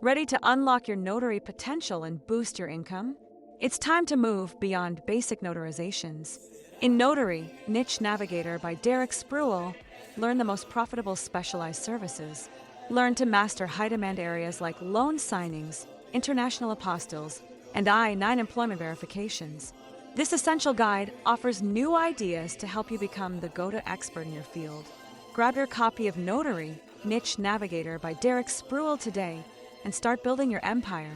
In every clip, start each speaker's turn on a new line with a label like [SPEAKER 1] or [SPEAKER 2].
[SPEAKER 1] Ready to unlock your notary potential and boost your income? It's time to move beyond basic notarizations. In Notary, Niche Navigator by Derrick Spruill, learn the most profitable specialized services. Learn to master high-demand areas like loan signings, international apostilles, and I-9 employment verifications. This essential guide offers new ideas to help you become the go-to expert in your field. Grab your copy of Notary, Niche Navigator by Derrick Spruill today and start building your empire.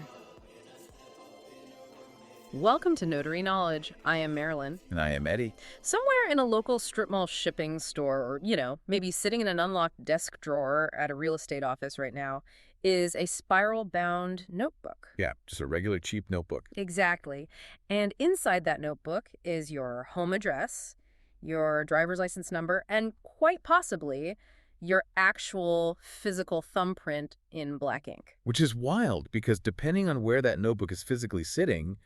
[SPEAKER 2] Welcome to Notary Knowledge. I am Marylyn.
[SPEAKER 3] And I am Eddie.
[SPEAKER 2] Somewhere in a local strip mall shipping store, or, maybe sitting in an unlocked desk drawer at a real estate office right now, is a spiral-bound notebook.
[SPEAKER 3] Yeah, just a regular cheap notebook.
[SPEAKER 2] Exactly. And inside that notebook is your home address, your driver's license number, and quite possibly your actual physical thumbprint in black ink.
[SPEAKER 3] Which is wild, because depending on where that notebook is physically sitting,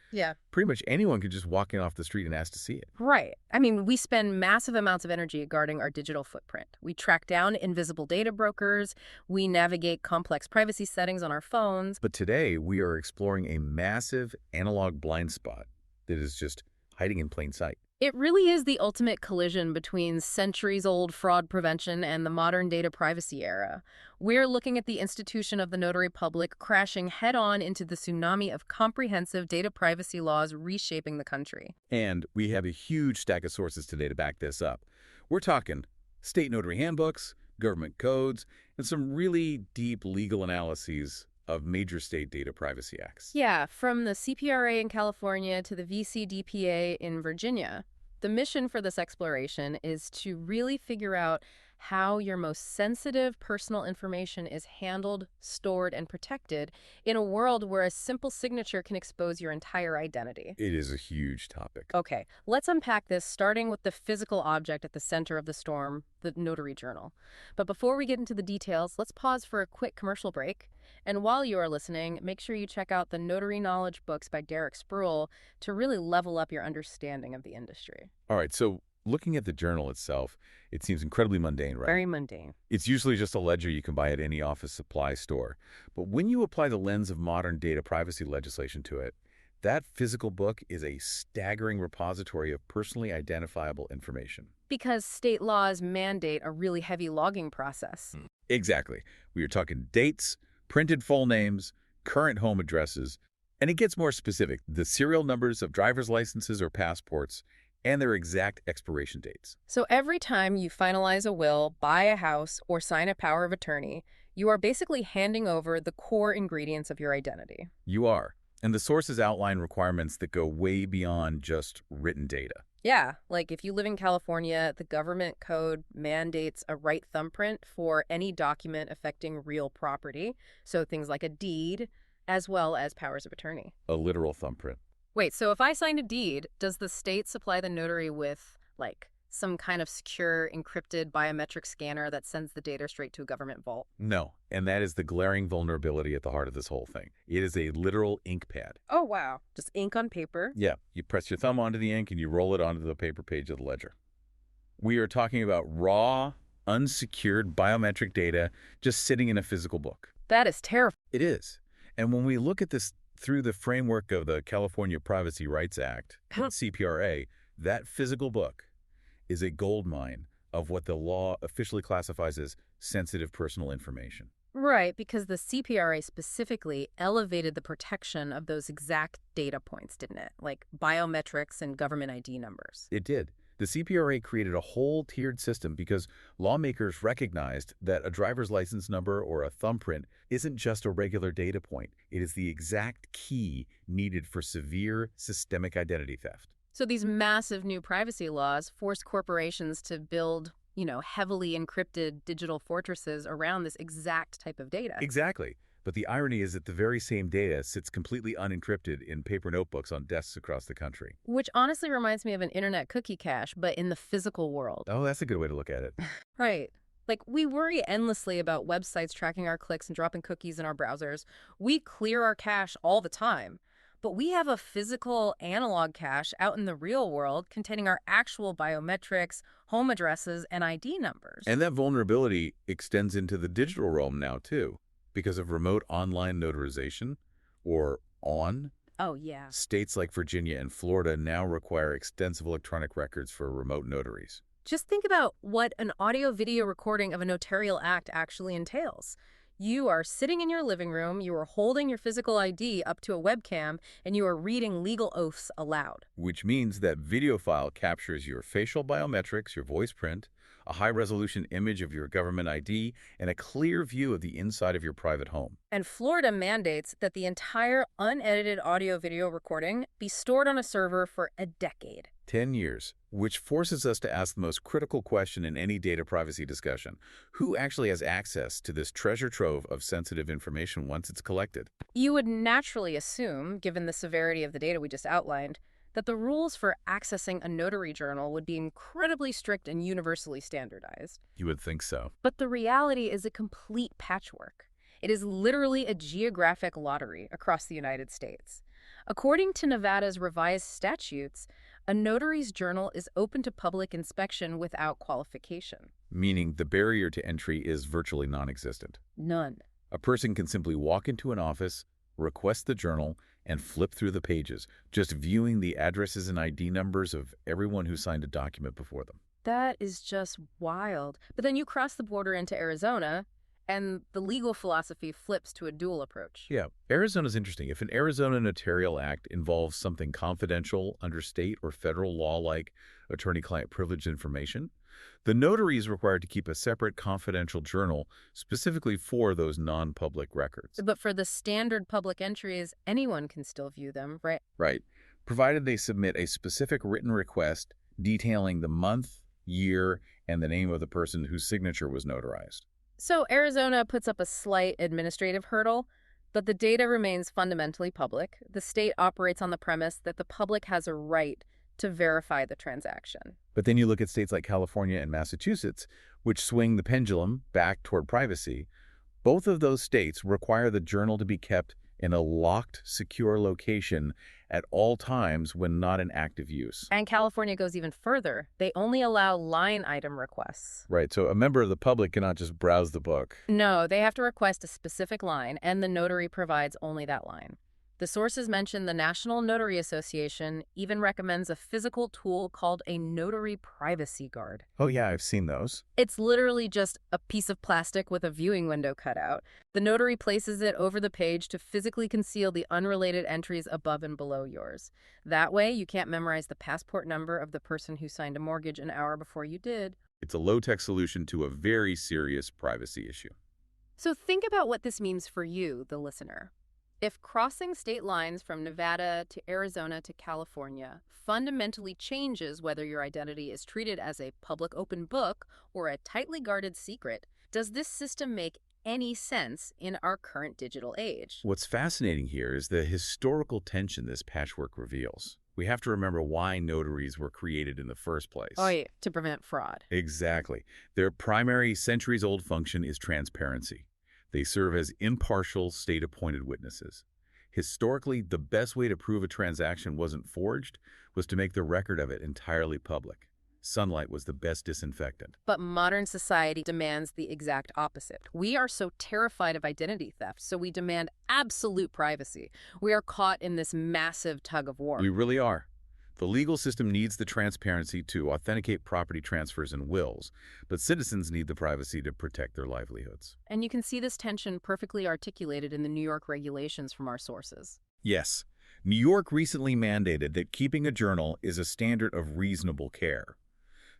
[SPEAKER 3] pretty much anyone could just walk in off the street and ask to see it.
[SPEAKER 2] Right. I mean, we spend massive amounts of energy guarding our digital footprint. We track down invisible data brokers. We navigate complex privacy settings on our phones.
[SPEAKER 3] But today, we are exploring a massive analog blind spot that is just hiding in plain sight.
[SPEAKER 2] It really is the ultimate collision between centuries-old fraud prevention and the modern data privacy era. We're looking at the institution of the notary public crashing head-on into the tsunami of comprehensive data privacy laws reshaping the country.
[SPEAKER 3] And we have a huge stack of sources today to back this up. We're talking state notary handbooks, government codes, and some really deep legal analyses of major state data privacy acts.
[SPEAKER 2] Yeah, from the CPRA in California to the VCDPA in Virginia. The mission for this exploration is to really figure out how your most sensitive personal information is handled, stored, and protected in a world where a simple signature can expose your entire identity.
[SPEAKER 3] It is a huge topic.
[SPEAKER 2] Okay, let's unpack this, starting with the physical object at the center of the storm, the notary journal. But before we get into the details, let's pause for a quick commercial break. And while you are listening, make sure you check out the Notary Knowledge books by Derrick Spruill to really level up your understanding of the industry.
[SPEAKER 3] All right, so looking at the journal itself, it seems incredibly mundane, right?
[SPEAKER 2] Very mundane.
[SPEAKER 3] It's usually just a ledger you can buy at any office supply store. But when you apply the lens of modern data privacy legislation to it, that physical book is a staggering repository of personally identifiable information.
[SPEAKER 2] Because state laws mandate a really heavy logging process.
[SPEAKER 3] Exactly. We are talking dates, printed full names, current home addresses, and it gets more specific, the serial numbers of driver's licenses or passports, and their exact expiration dates.
[SPEAKER 2] So every time you finalize a will, buy a house, or sign a power of attorney, you are basically handing over the core ingredients of your identity.
[SPEAKER 3] You are. And the sources outline requirements that go way beyond just written data.
[SPEAKER 2] Yeah, like if you live in California, the government code mandates a right thumbprint for any document affecting real property, so things like a deed, as well as powers of attorney.
[SPEAKER 3] A literal thumbprint.
[SPEAKER 2] Wait, so if I signed a deed, does the state supply the notary with, some kind of secure, encrypted biometric scanner that sends the data straight to a government vault?
[SPEAKER 3] No, and that is the glaring vulnerability at the heart of this whole thing. It is a literal ink pad.
[SPEAKER 2] Oh, wow. Just ink on paper?
[SPEAKER 3] Yeah, you press your thumb onto the ink and you roll it onto the paper page of the ledger. We are talking about raw, unsecured biometric data just sitting in a physical book.
[SPEAKER 2] That is terrifying.
[SPEAKER 3] It is. And when we look at this through the framework of the California Privacy Rights Act, CPRA, that physical book is a goldmine of what the law officially classifies as sensitive personal information.
[SPEAKER 2] Right, because the CPRA specifically elevated the protection of those exact data points, didn't it? Like biometrics and government ID numbers.
[SPEAKER 3] It did. The CPRA created a whole tiered system because lawmakers recognized that a driver's license number or a thumbprint isn't just a regular data point. It is the exact key needed for severe systemic identity theft.
[SPEAKER 2] So these massive new privacy laws force corporations to build, heavily encrypted digital fortresses around this exact type of data.
[SPEAKER 3] Exactly. But the irony is that the very same data sits completely unencrypted in paper notebooks on desks across the country.
[SPEAKER 2] Which honestly reminds me of an internet cookie cache, but in the physical world.
[SPEAKER 3] Oh, that's a good way to look at it.
[SPEAKER 2] Right. We worry endlessly about websites tracking our clicks and dropping cookies in our browsers. We clear our cache all the time. But we have a physical analog cache out in the real world containing our actual biometrics, home addresses, and ID numbers.
[SPEAKER 3] And that vulnerability extends into the digital realm now, too. Because of remote online notarization, or ON,
[SPEAKER 2] Oh, yeah.
[SPEAKER 3] states like Virginia and Florida now require extensive electronic records for remote notaries.
[SPEAKER 2] Just think about what an audio-video recording of a notarial act actually entails. You are sitting in your living room, you are holding your physical ID up to a webcam, and you are reading legal oaths aloud.
[SPEAKER 3] Which means that video file captures your facial biometrics, your voice print, a high-resolution image of your government ID, and a clear view of the inside of your private home.
[SPEAKER 2] And Florida mandates that the entire unedited audio-video recording be stored on a server for a decade.
[SPEAKER 3] 10 years, which forces us to ask the most critical question in any data privacy discussion. Who actually has access to this treasure trove of sensitive information once it's collected?
[SPEAKER 2] You would naturally assume, given the severity of the data we just outlined, that the rules for accessing a notary journal would be incredibly strict and universally standardized.
[SPEAKER 3] You would think so.
[SPEAKER 2] But the reality is a complete patchwork. It is literally a geographic lottery across the United States. According to Nevada's revised statutes, a notary's journal is open to public inspection without qualification.
[SPEAKER 3] Meaning the barrier to entry is virtually non-existent.
[SPEAKER 2] None.
[SPEAKER 3] A person can simply walk into an office, request the journal, and flip through the pages, just viewing the addresses and ID numbers of everyone who signed a document before them.
[SPEAKER 2] That is just wild. But then you cross the border into Arizona, and the legal philosophy flips to a dual approach.
[SPEAKER 3] Yeah, Arizona's interesting. If an Arizona notarial act involves something confidential under state or federal law like attorney-client privileged information, the notary is required to keep a separate confidential journal specifically for those non-public records.
[SPEAKER 2] But for the standard public entries, anyone can still view them, right?
[SPEAKER 3] Right, provided they submit a specific written request detailing the month, year, and the name of the person whose signature was notarized.
[SPEAKER 2] So Arizona puts up a slight administrative hurdle, but the data remains fundamentally public. The state operates on the premise that the public has a right to verify the transaction.
[SPEAKER 3] But then you look at states like California and Massachusetts, which swing the pendulum back toward privacy. Both of those states require the journal to be kept in a locked, secure location at all times when not in active use.
[SPEAKER 2] And California goes even further. They only allow line item requests.
[SPEAKER 3] Right, so a member of the public cannot just browse the book.
[SPEAKER 2] No, they have to request a specific line, and the notary provides only that line. The sources mention the National Notary Association even recommends a physical tool called a notary privacy guard.
[SPEAKER 3] Oh yeah, I've seen those.
[SPEAKER 2] It's literally just a piece of plastic with a viewing window cut out. The notary places it over the page to physically conceal the unrelated entries above and below yours. That way, you can't memorize the passport number of the person who signed a mortgage an hour before you did.
[SPEAKER 3] It's a low-tech solution to a very serious privacy issue.
[SPEAKER 2] So think about what this means for you, the listener. If crossing state lines from Nevada to Arizona to California fundamentally changes whether your identity is treated as a public open book or a tightly guarded secret, does this system make any sense in our current digital age?
[SPEAKER 3] What's fascinating here is the historical tension this patchwork reveals. We have to remember why notaries were created in the first place.
[SPEAKER 2] Oh, yeah, to prevent fraud.
[SPEAKER 3] Exactly. Their primary centuries-old function is transparency. They serve as impartial, state-appointed witnesses. Historically, the best way to prove a transaction wasn't forged was to make the record of it entirely public. Sunlight was the best disinfectant.
[SPEAKER 2] But modern society demands the exact opposite. We are so terrified of identity theft, so we demand absolute privacy. We are caught in this massive tug of war.
[SPEAKER 3] We really are. The legal system needs the transparency to authenticate property transfers and wills, but citizens need the privacy to protect their livelihoods.
[SPEAKER 2] And you can see this tension perfectly articulated in the New York regulations from our sources.
[SPEAKER 3] Yes, New York recently mandated that keeping a journal is a standard of reasonable care.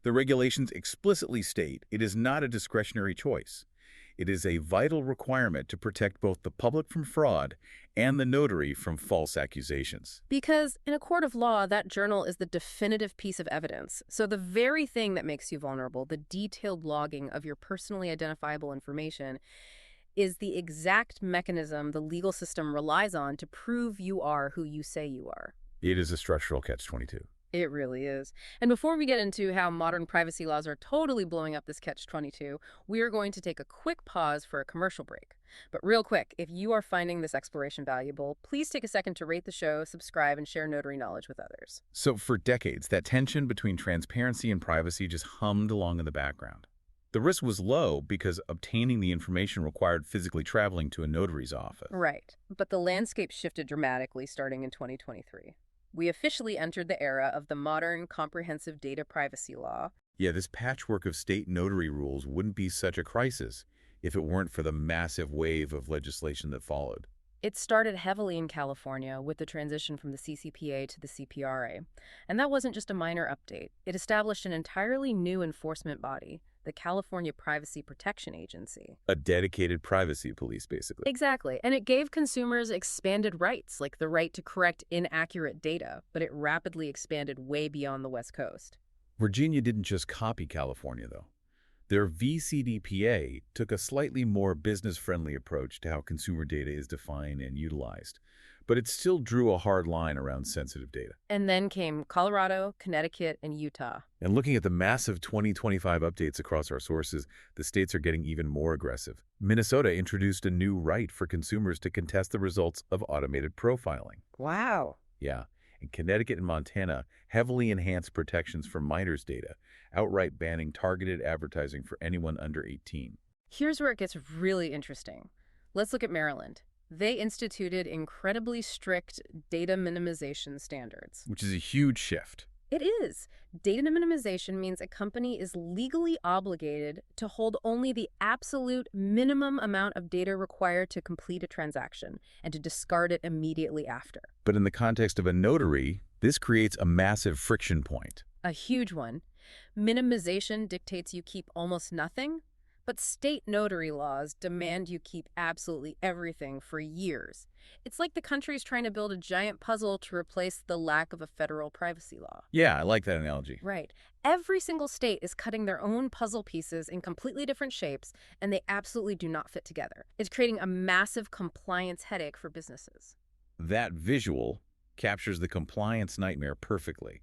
[SPEAKER 3] The regulations explicitly state it is not a discretionary choice. It is a vital requirement to protect both the public from fraud and the notary from false accusations.
[SPEAKER 2] Because in a court of law, that journal is the definitive piece of evidence. So the very thing that makes you vulnerable, the detailed logging of your personally identifiable information, is the exact mechanism the legal system relies on to prove you are who you say you are.
[SPEAKER 3] It is a structural catch-22.
[SPEAKER 2] It really is. And before we get into how modern privacy laws are totally blowing up this catch-22, we are going to take a quick pause for a commercial break. But real quick, if you are finding this exploration valuable, please take a second to rate the show, subscribe, and share notary knowledge with others.
[SPEAKER 3] So for decades, that tension between transparency and privacy just hummed along in the background. The risk was low because obtaining the information required physically traveling to a notary's office.
[SPEAKER 2] Right. But the landscape shifted dramatically starting in 2023. We officially entered the era of the modern comprehensive data privacy law.
[SPEAKER 3] Yeah, this patchwork of state notary rules wouldn't be such a crisis if it weren't for the massive wave of legislation that followed.
[SPEAKER 2] It started heavily in California with the transition from the CCPA to the CPRA. And that wasn't just a minor update. It established an entirely new enforcement body, the California Privacy Protection Agency.
[SPEAKER 3] A dedicated privacy police, basically.
[SPEAKER 2] Exactly. And it gave consumers expanded rights, like the right to correct inaccurate data, but it rapidly expanded way beyond the West Coast.
[SPEAKER 3] Virginia didn't just copy California, though. Their VCDPA took a slightly more business-friendly approach to how consumer data is defined and utilized, but it still drew a hard line around sensitive data.
[SPEAKER 2] And then came Colorado, Connecticut, and Utah.
[SPEAKER 3] And looking at the massive 2025 updates across our sources, the states are getting even more aggressive. Minnesota introduced a new right for consumers to contest the results of automated profiling.
[SPEAKER 2] Wow.
[SPEAKER 3] Yeah. And Connecticut and Montana heavily enhanced protections for minors' data, outright banning targeted advertising for anyone under 18.
[SPEAKER 2] Here's where it gets really interesting. Let's look at Maryland. They instituted incredibly strict data minimization standards.
[SPEAKER 3] Which is a huge shift.
[SPEAKER 2] It is. Data minimization means a company is legally obligated to hold only the absolute minimum amount of data required to complete a transaction and to discard it immediately after.
[SPEAKER 3] But in the context of a notary, this creates a massive friction point.
[SPEAKER 2] A huge one. Minimization dictates you keep almost nothing, but state notary laws demand you keep absolutely everything for years. It's like the country's trying to build a giant puzzle to replace the lack of a federal privacy law.
[SPEAKER 3] Yeah, I like that analogy.
[SPEAKER 2] Right. Every single state is cutting their own puzzle pieces in completely different shapes, and they absolutely do not fit together. It's creating a massive compliance headache for businesses.
[SPEAKER 3] That visual captures the compliance nightmare perfectly.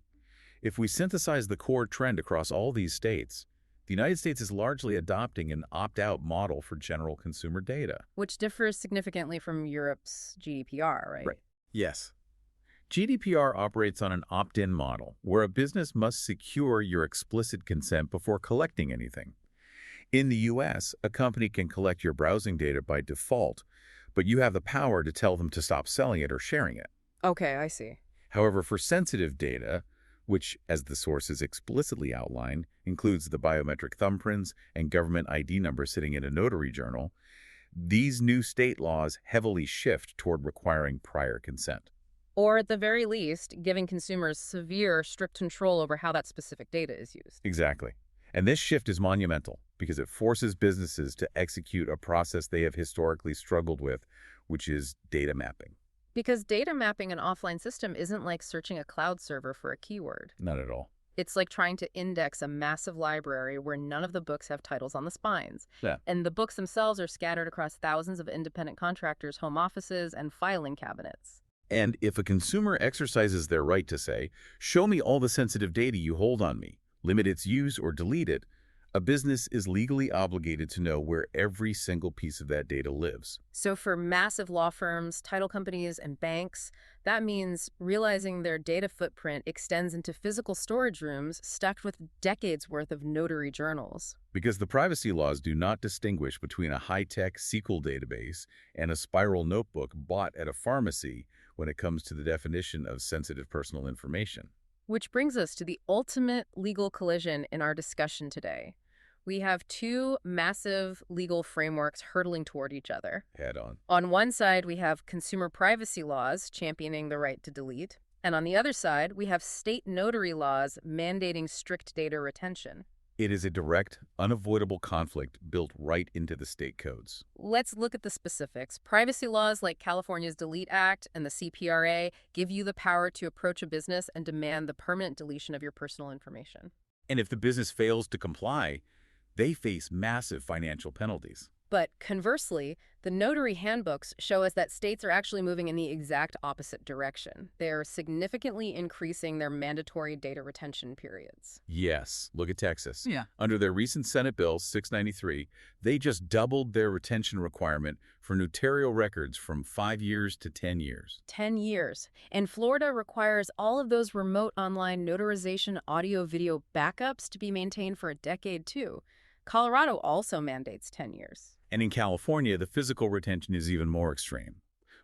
[SPEAKER 3] If we synthesize the core trend across all these states, the United States is largely adopting an opt-out model for general consumer data.
[SPEAKER 2] Which differs significantly from Europe's GDPR, right?
[SPEAKER 3] Right. Yes. GDPR operates on an opt-in model, where a business must secure your explicit consent before collecting anything. In the U.S., a company can collect your browsing data by default, but you have the power to tell them to stop selling it or sharing it.
[SPEAKER 2] Okay, I see.
[SPEAKER 3] However, for sensitive data, which, as the sources explicitly outline, includes the biometric thumbprints and government ID number sitting in a notary journal, these new state laws heavily shift toward requiring prior consent.
[SPEAKER 2] Or at the very least, giving consumers severe, strict control over how that specific data is used.
[SPEAKER 3] Exactly. And this shift is monumental because it forces businesses to execute a process they have historically struggled with, which is data mapping.
[SPEAKER 2] Because data mapping an offline system isn't like searching a cloud server for a keyword.
[SPEAKER 3] Not at all.
[SPEAKER 2] It's like trying to index a massive library where none of the books have titles on the spines.
[SPEAKER 3] Yeah.
[SPEAKER 2] And the books themselves are scattered across thousands of independent contractors' home offices and filing cabinets.
[SPEAKER 3] And if a consumer exercises their right to say, show me all the sensitive data you hold on me, limit its use or delete it, a business is legally obligated to know where every single piece of that data lives.
[SPEAKER 2] So for massive law firms, title companies, and banks, that means realizing their data footprint extends into physical storage rooms stacked with decades' worth of notary journals.
[SPEAKER 3] Because the privacy laws do not distinguish between a high-tech SQL database and a spiral notebook bought at a pharmacy when it comes to the definition of sensitive personal information.
[SPEAKER 2] Which brings us to the ultimate legal collision in our discussion today. We have two massive legal frameworks hurtling toward each other.
[SPEAKER 3] Head on.
[SPEAKER 2] On one side, we have consumer privacy laws championing the right to delete. And on the other side, we have state notary laws mandating strict data retention.
[SPEAKER 3] It is a direct, unavoidable conflict built right into the state codes.
[SPEAKER 2] Let's look at the specifics. Privacy laws like California's Delete Act and the CPRA give you the power to approach a business and demand the permanent deletion of your personal information.
[SPEAKER 3] And if the business fails to comply, they face massive financial penalties.
[SPEAKER 2] But conversely, the notary handbooks show us that states are actually moving in the exact opposite direction. They're significantly increasing their mandatory data retention periods.
[SPEAKER 3] Yes, look at Texas.
[SPEAKER 4] Yeah.
[SPEAKER 3] Under their recent Senate Bill 693, they just doubled their retention requirement for notarial records from 5 years to 10 years.
[SPEAKER 2] 10 years. And Florida requires all of those remote online notarization audio-video backups to be maintained for a decade, too. Colorado also mandates 10 years.
[SPEAKER 3] And in California, the physical retention is even more extreme.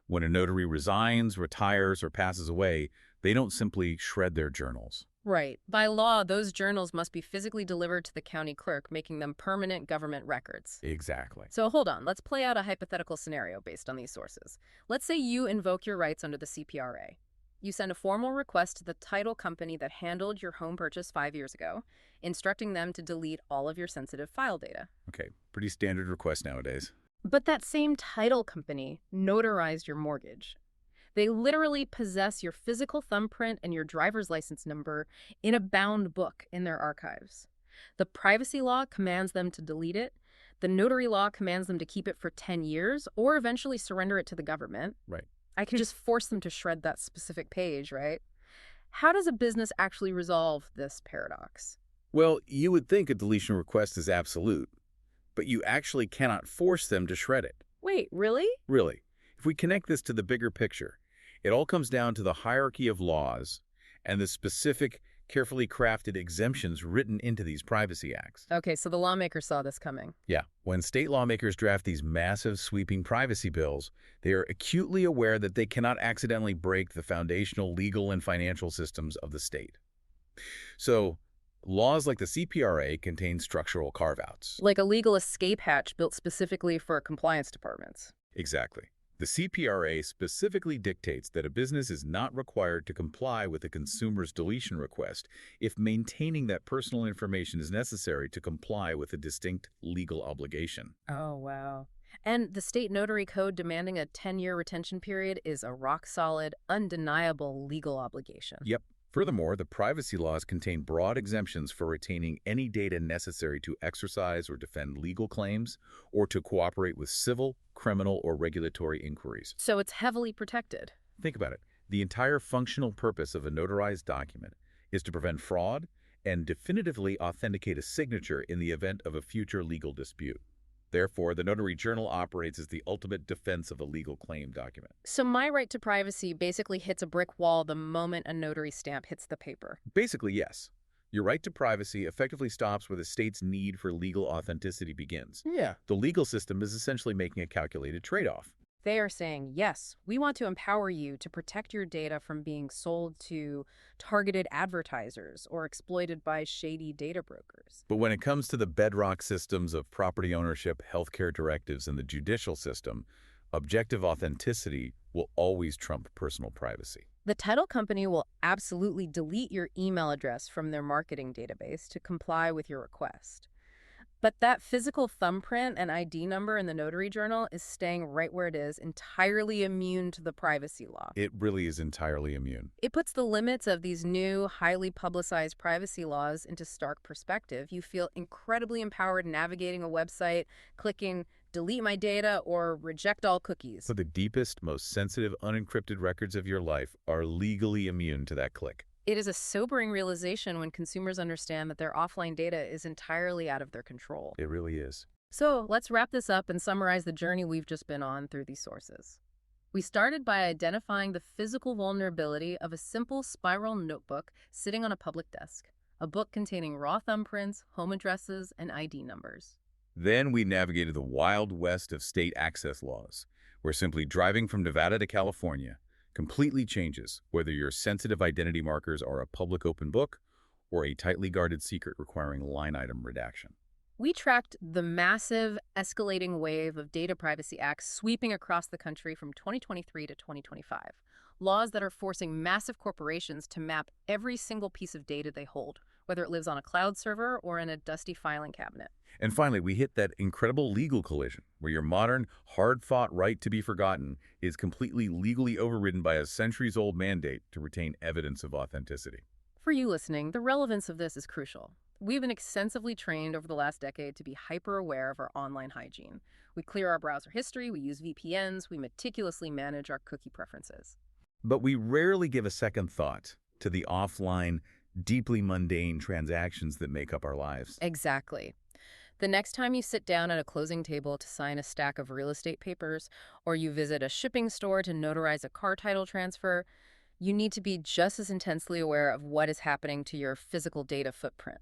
[SPEAKER 3] When a notary resigns, retires, or passes away, they don't simply shred their journals.
[SPEAKER 2] Right. By law, those journals must be physically delivered to the county clerk, making them permanent government records.
[SPEAKER 3] Exactly.
[SPEAKER 2] So hold on, let's play out a hypothetical scenario based on these sources. Let's say you invoke your rights under the CPRA. You send a formal request to the title company that handled your home purchase 5 years ago, instructing them to delete all of your sensitive file data.
[SPEAKER 3] Okay, pretty standard request nowadays.
[SPEAKER 2] But that same title company notarized your mortgage. They literally possess your physical thumbprint and your driver's license number in a bound book in their archives. The privacy law commands them to delete it. The notary law commands them to keep it for 10 years or eventually surrender it to the government.
[SPEAKER 3] Right.
[SPEAKER 2] I could just force them to shred that specific page, right? How does a business actually resolve this paradox?
[SPEAKER 3] Well, you would think a deletion request is absolute, but you actually cannot force them to shred it.
[SPEAKER 2] Wait, really?
[SPEAKER 3] Really. If we connect this to the bigger picture, it all comes down to the hierarchy of laws and the specific, carefully crafted exemptions written into these privacy acts.
[SPEAKER 2] Okay, so the lawmakers saw this coming.
[SPEAKER 3] Yeah, when state lawmakers draft these massive, sweeping privacy bills, they are acutely aware that they cannot accidentally break the foundational legal and financial systems of the state. So, laws like the CPRA contain structural carve-outs.
[SPEAKER 2] Like a legal escape hatch built specifically for compliance departments.
[SPEAKER 3] Exactly. The CPRA specifically dictates that a business is not required to comply with a consumer's deletion request if maintaining that personal information is necessary to comply with a distinct legal obligation.
[SPEAKER 2] Oh, wow. And the state notary code demanding a 10-year retention period is a rock-solid, undeniable legal obligation.
[SPEAKER 3] Yep. Furthermore, the privacy laws contain broad exemptions for retaining any data necessary to exercise or defend legal claims or to cooperate with civil, criminal, or regulatory inquiries.
[SPEAKER 2] So it's heavily protected.
[SPEAKER 3] Think about it. The entire functional purpose of a notarized document is to prevent fraud and definitively authenticate a signature in the event of a future legal dispute. Therefore, the notary journal operates as the ultimate defense of a legal claim document.
[SPEAKER 2] So my right to privacy basically hits a brick wall the moment a notary stamp hits the paper.
[SPEAKER 3] Basically, yes. Your right to privacy effectively stops where the state's need for legal authenticity begins.
[SPEAKER 2] Yeah.
[SPEAKER 3] The legal system is essentially making a calculated trade-off.
[SPEAKER 2] They are saying, yes, we want to empower you to protect your data from being sold to targeted advertisers or exploited by shady data brokers.
[SPEAKER 3] But when it comes to the bedrock systems of property ownership, healthcare directives, and the judicial system, objective authenticity will always trump personal privacy.
[SPEAKER 2] The title company will absolutely delete your email address from their marketing database to comply with your request. But that physical thumbprint and ID number in the notary journal is staying right where it is, entirely immune to the privacy law.
[SPEAKER 3] It really is entirely immune.
[SPEAKER 2] It puts the limits of these new, highly publicized privacy laws into stark perspective. You feel incredibly empowered navigating a website, clicking delete my data or reject all cookies.
[SPEAKER 3] So the deepest, most sensitive, unencrypted records of your life are legally immune to that click.
[SPEAKER 2] It is a sobering realization when consumers understand that their offline data is entirely out of their control.
[SPEAKER 3] It really is.
[SPEAKER 2] So let's wrap this up and summarize the journey we've just been on through these sources. We started by identifying the physical vulnerability of a simple spiral notebook sitting on a public desk, a book containing raw thumbprints, home addresses, and ID numbers.
[SPEAKER 3] Then we navigated the wild west of state access laws, where simply driving from Nevada to California completely changes whether your sensitive identity markers are a public open book or a tightly guarded secret requiring line item redaction.
[SPEAKER 2] We tracked the massive, escalating wave of data privacy acts sweeping across the country from 2023 to 2025, laws that are forcing massive corporations to map every single piece of data they hold, whether it lives on a cloud server or in a dusty filing cabinet.
[SPEAKER 3] And finally, we hit that incredible legal collision where your modern, hard-fought right to be forgotten is completely legally overridden by a centuries-old mandate to retain evidence of authenticity.
[SPEAKER 2] For you listening, the relevance of this is crucial. We've been extensively trained over the last decade to be hyper-aware of our online hygiene. We clear our browser history, we use VPNs, we meticulously manage our cookie preferences.
[SPEAKER 3] But we rarely give a second thought to the offline, deeply mundane transactions that make up our lives.
[SPEAKER 2] Exactly. The next time you sit down at a closing table to sign a stack of real estate papers, or you visit a shipping store to notarize a car title transfer, you need to be just as intensely aware of what is happening to your physical data footprint.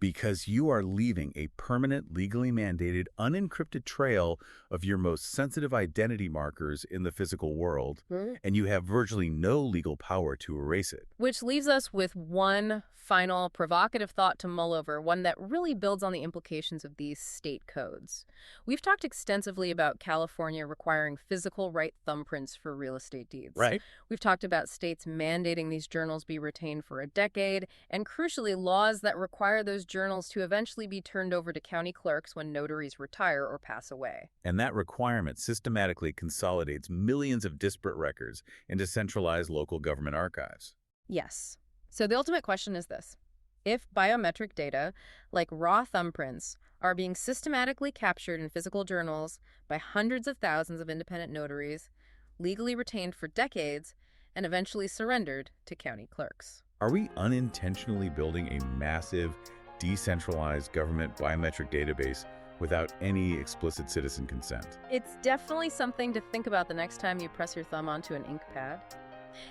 [SPEAKER 3] Because you are leaving a permanent, legally mandated, unencrypted trail of your most sensitive identity markers in the physical world, and you have virtually no legal power to erase it.
[SPEAKER 2] Which leaves us with one final provocative thought to mull over, one that really builds on the implications of these state codes. We've talked extensively about California requiring physical right thumbprints for real estate deeds.
[SPEAKER 3] Right.
[SPEAKER 2] We've talked about states mandating these journals be retained for a decade, and crucially, laws that require those journals to eventually be turned over to county clerks when notaries retire or pass away.
[SPEAKER 3] And that requirement systematically consolidates millions of disparate records into centralized local government archives.
[SPEAKER 2] Yes. So the ultimate question is this. If biometric data, like raw thumbprints, are being systematically captured in physical journals by hundreds of thousands of independent notaries, legally retained for decades, and eventually surrendered to county clerks,
[SPEAKER 3] Are we unintentionally building a massive, decentralized government biometric database without any explicit citizen consent?
[SPEAKER 2] it's definitely something to think about the next time you press your thumb onto an ink pad.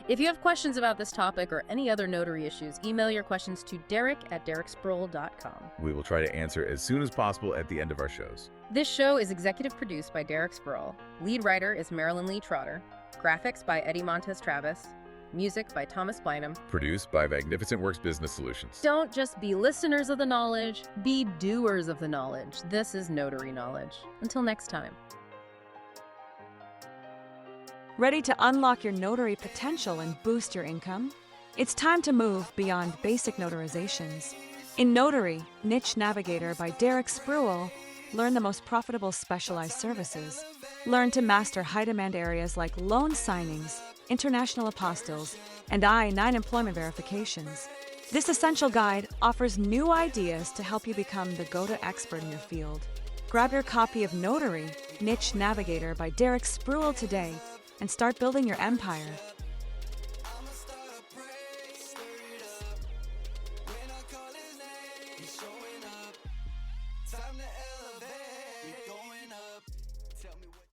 [SPEAKER 2] If you have questions about this topic or any other notary issues, email your questions to Derrick@derrickspruill.com.
[SPEAKER 3] We will try to answer as soon as possible at the end of our shows.
[SPEAKER 2] This show is executive produced by Derrick Spruill. Lead writer is Marylyn Trotter. Graphics by Montes. Music by Thomas Bynum.
[SPEAKER 3] Produced by Magnificent Works Business Solutions.
[SPEAKER 2] Don't just be listeners of the knowledge, be doers of the knowledge. This is Notary Knowledge. Until next time.
[SPEAKER 1] Ready to unlock your notary potential and boost your income? It's time to move beyond basic notarizations. In Notary, Niche Navigator by Derrick Spruill, learn the most profitable specialized services. Learn to master high-demand areas like loan signings, international apostilles, and I-9 employment verifications. This essential guide offers new ideas to help you become the go-to expert in your field. Grab your copy of Notary, Niche Navigator by Derrick Spruill today and start building your empire.